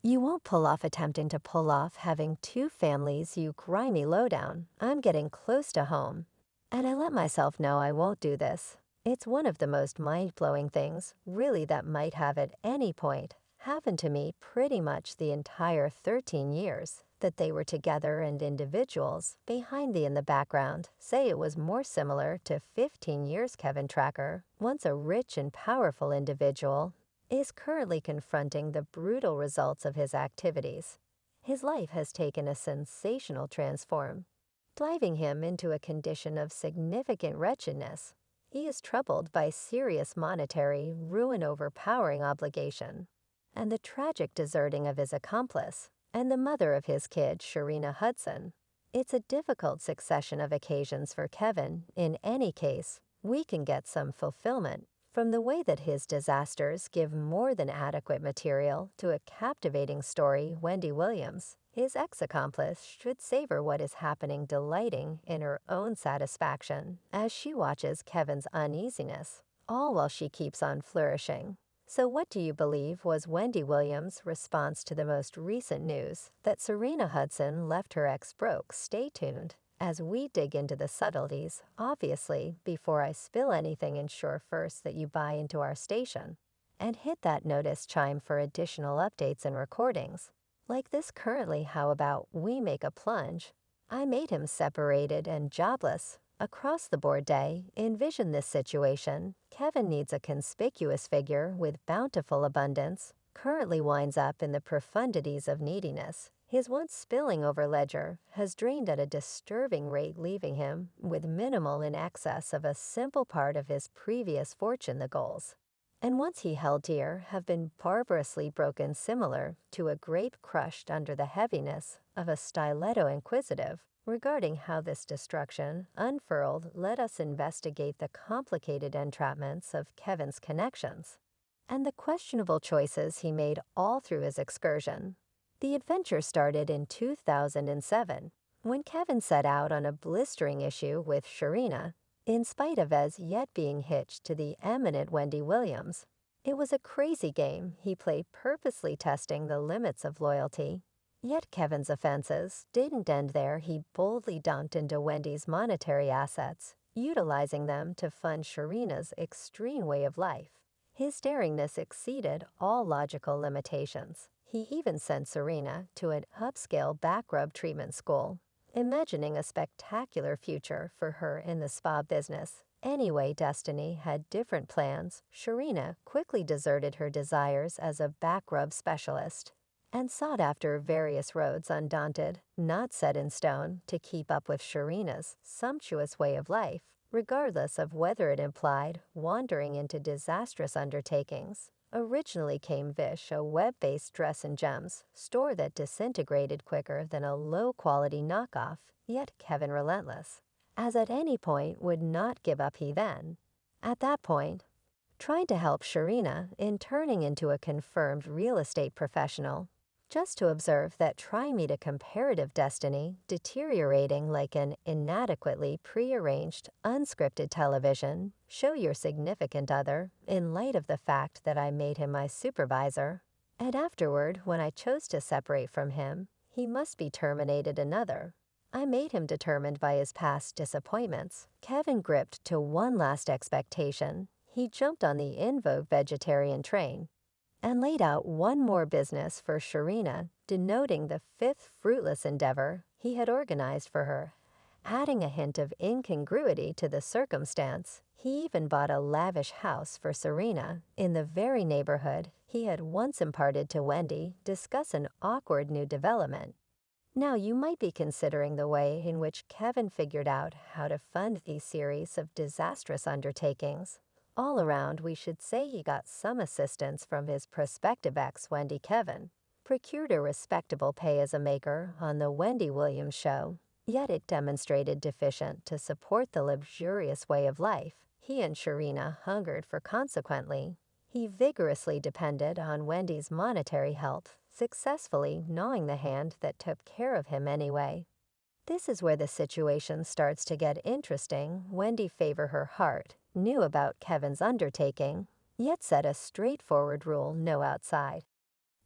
You won't pull off attempting to pull off having two families, you grimy lowdown. I'm getting close to home. And I let myself know I won't do this. It's one of the most mind-blowing things, really, that might have at any point happened to me pretty much the entire 13 years that they were together, and individuals behind the in the background say it was more similar to 15 years Kevin Tracker, once a rich and powerful individual, is currently confronting the brutal results of his activities. His life has taken a sensational transform, driving him into a condition of significant wretchedness. He is troubled by serious monetary ruin, overpowering obligation, and the tragic deserting of his accomplice and the mother of his kid, Sharina Hudson. It's a difficult succession of occasions for Kevin. In any case, we can get some fulfillment from the way that his disasters give more than adequate material to a captivating story. Wendy Williams, his ex-accomplice, should savor what is happening, delighting in her own satisfaction as she watches Kevin's uneasiness, all while she keeps on flourishing. So what do you believe was Wendy Williams' response to the most recent news that Sharina Hudson left her ex broke? Stay tuned as we dig into the subtleties. Obviously, before I spill anything, ensure first that you buy into our station and hit that notice chime for additional updates and recordings like this currently. How about we make a plunge? I made him separated and jobless. Across the board day, envision this situation. Kevin needs a conspicuous figure with bountiful abundance, currently winds up in the profundities of neediness. His once spilling over ledger has drained at a disturbing rate, leaving him with minimal in excess of a simple part of his previous fortune. The goals, and once he held dear, have been barbarously broken, similar to a grape crushed under the heaviness of a stiletto. Inquisitive regarding how this destruction unfurled, let us investigate the complicated entrapments of Kevin's connections and the questionable choices he made all through his excursion. The adventure started in 2007, when Kevin set out on a blistering issue with Sharina, in spite of as yet being hitched to the eminent Wendy Williams. It was a crazy game he played, purposely testing the limits of loyalty. Yet Kevin's offenses didn't end there. He boldly dumped into Wendy's monetary assets, utilizing them to fund Sharina's extreme way of life. His daringness exceeded all logical limitations. He even sent Sharina to an upscale back rub treatment school, imagining a spectacular future for her in the spa business. Anyway, destiny had different plans. Sharina quickly deserted her desires as a back rub specialist and sought after various roads, undaunted, not set in stone, to keep up with Sharina's sumptuous way of life, regardless of whether it implied wandering into disastrous undertakings. Originally came Vish, a web-based dress and gems store that disintegrated quicker than a low-quality knockoff, yet Kevin, relentless as at any point, would not give up. He then, at that point, tried to help Sharina in turning into a confirmed real estate professional, just to observe that try me to comparative destiny deteriorating like an inadequately prearranged, unscripted television show your significant other, in light of the fact that I made him my supervisor. And afterward, when I chose to separate from him, he must be terminated. Another, I made him determined by his past disappointments. Kevin gripped to one last expectation. He jumped on the in vogue vegetarian train and laid out one more business for Sharina, denoting the fifth fruitless endeavor he had organized for her. Adding a hint of incongruity to the circumstance, he even bought a lavish house for Sharina in the very neighborhood he had once imparted to Wendy. Discuss an awkward new development. Now you might be considering the way in which Kevin figured out how to fund these series of disastrous undertakings. All around, we should say he got some assistance from his prospective ex, Wendy. Kevin procured a respectable pay as a maker on the Wendy Williams show, yet it demonstrated deficient to support the luxurious way of life he and Sharina hungered for. Consequently, he vigorously depended on Wendy's monetary help, successfully gnawing the hand that took care of him anyway. This is where the situation starts to get interesting. Wendy, favor her heart, knew about Kevin's undertaking, yet set a straightforward rule: no outside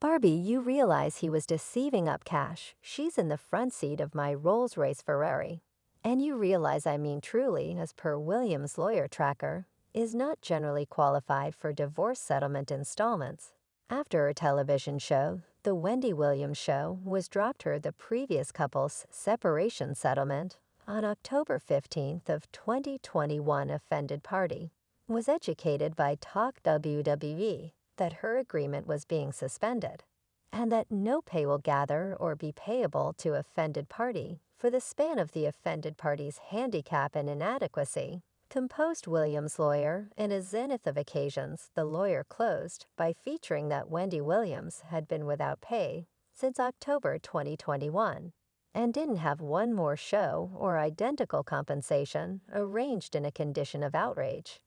Barbie, you realize he was deceiving up cash. She's in the front seat of my Rolls-Royce Ferrari. And you realize I mean truly, as per Williams' lawyer tracker, is not generally qualified for divorce settlement installments. After her television show, The Wendy Williams Show, was dropped her the previous couple's separation settlement on October 15th of 2021. Offended party was educated by Talk WWE that her agreement was being suspended, and that no pay will gather or be payable to offended party for the span of the offended party's handicap and inadequacy. Composed Williams' lawyer, in a zenith of occasions, the lawyer closed by featuring that Wendy Williams had been without pay since October 2021 and didn't have one more show or identical compensation arranged in a condition of outrage.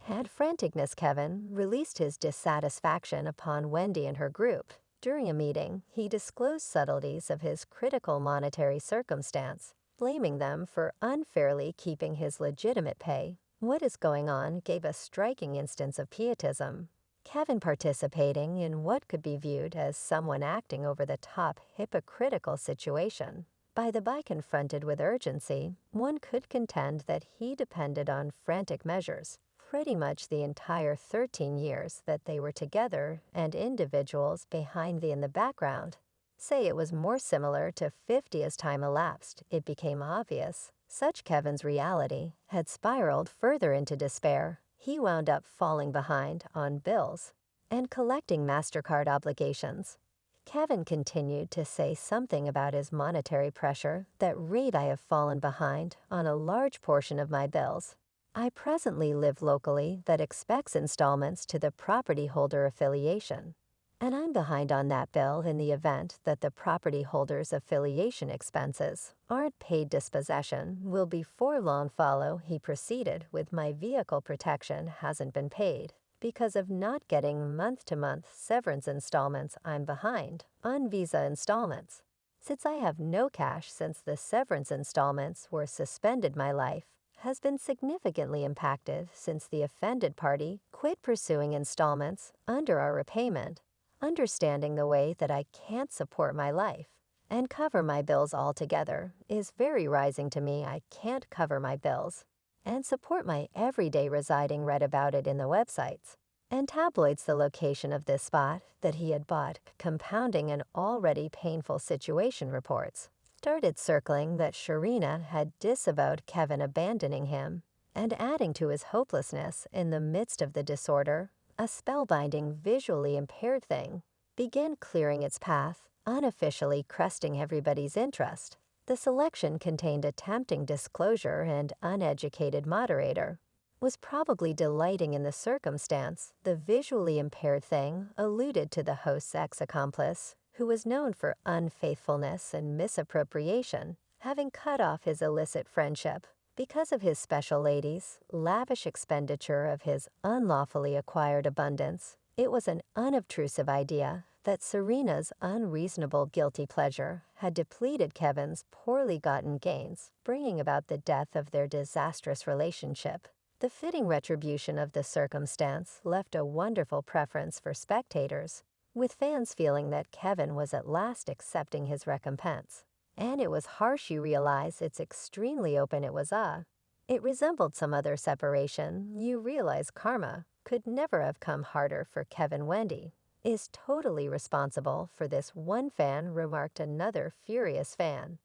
Had franticness Kevin released his dissatisfaction upon Wendy and her group. During a meeting, he disclosed subtleties of his critical monetary circumstance, blaming them for unfairly keeping his legitimate pay. What is going on gave a striking instance of pietism. Kevin participating in what could be viewed as someone acting over the top hypocritical situation. By the by, confronted with urgency, one could contend that he depended on frantic measures pretty much the entire 13 years that they were together, and individuals behind the in the background say it was more similar to 50 as time elapsed. It became obvious such Kevin's reality had spiraled further into despair. He wound up falling behind on bills and collecting MasterCard obligations. Kevin continued to say something about his monetary pressure that read, I have fallen behind on a large portion of my bills. I presently live locally that expects installments to the property holder affiliation, and I'm behind on that bill in the event that the property holder's affiliation expenses aren't paid. Dispossession will before long follow. He proceeded with my vehicle protection hasn't been paid. Because of not getting month-to-month severance installments, I'm behind on Visa installments. Since I have no cash since the severance installments were suspended, my life has been significantly impacted since the offended party quit pursuing installments under our repayment. Understanding the way that I can't support my life and cover my bills altogether is very rising to me. I can't cover my bills and support my everyday residing. Read about it in the websites and tabloids. The location of this spot that he had bought, compounding an already painful situation. Reports started circling that Sharina had disavowed Kevin abandoning him, and adding to his hopelessness in the midst of the disorder, a spellbinding visually impaired thing began clearing its path, unofficially cresting everybody's interest. The selection contained a tempting disclosure, and uneducated moderator was probably delighting in the circumstance. The visually impaired thing alluded to the host's ex-accomplice, who was known for unfaithfulness and misappropriation, having cut off his illicit friendship because of his special lady's lavish expenditure of his unlawfully acquired abundance. It was an unobtrusive idea that Serena's unreasonable guilty pleasure had depleted Kevin's poorly gotten gains, bringing about the death of their disastrous relationship. The fitting retribution of the circumstance left a wonderful preference for spectators, with fans feeling that Kevin was at last accepting his recompense. And it was harsh, you realize. It's extremely open. It resembled some other separation. You realize karma could never have come harder for Kevin. Wendy is totally responsible for this, one fan remarked. Another furious fan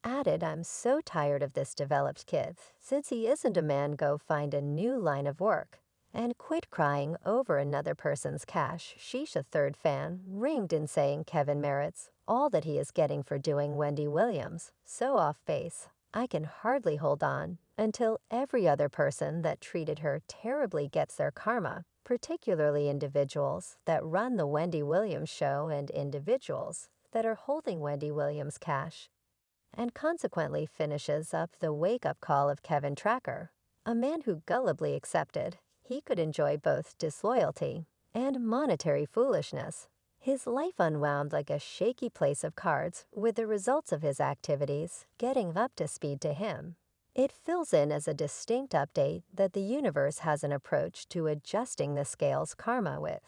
added, I'm so tired of this developed kid. Since he isn't a man, go find a new line of work and quit crying over another person's cash. Sheesh. A third fan ringed in saying Kevin merits all that he is getting for doing Wendy Williams so off base. I can hardly hold on until every other person that treated her terribly gets their karma, particularly individuals that run the Wendy Williams show and individuals that are holding Wendy Williams cash. And consequently finishes up the wake-up call of Kevin Tracker, a man who gullibly accepted he could enjoy both disloyalty and monetary foolishness. His life unwound like a shaky place of cards, with the results of his activities getting up to speed to him. It fills in as a distinct update that the universe has an approach to adjusting the scales karma with.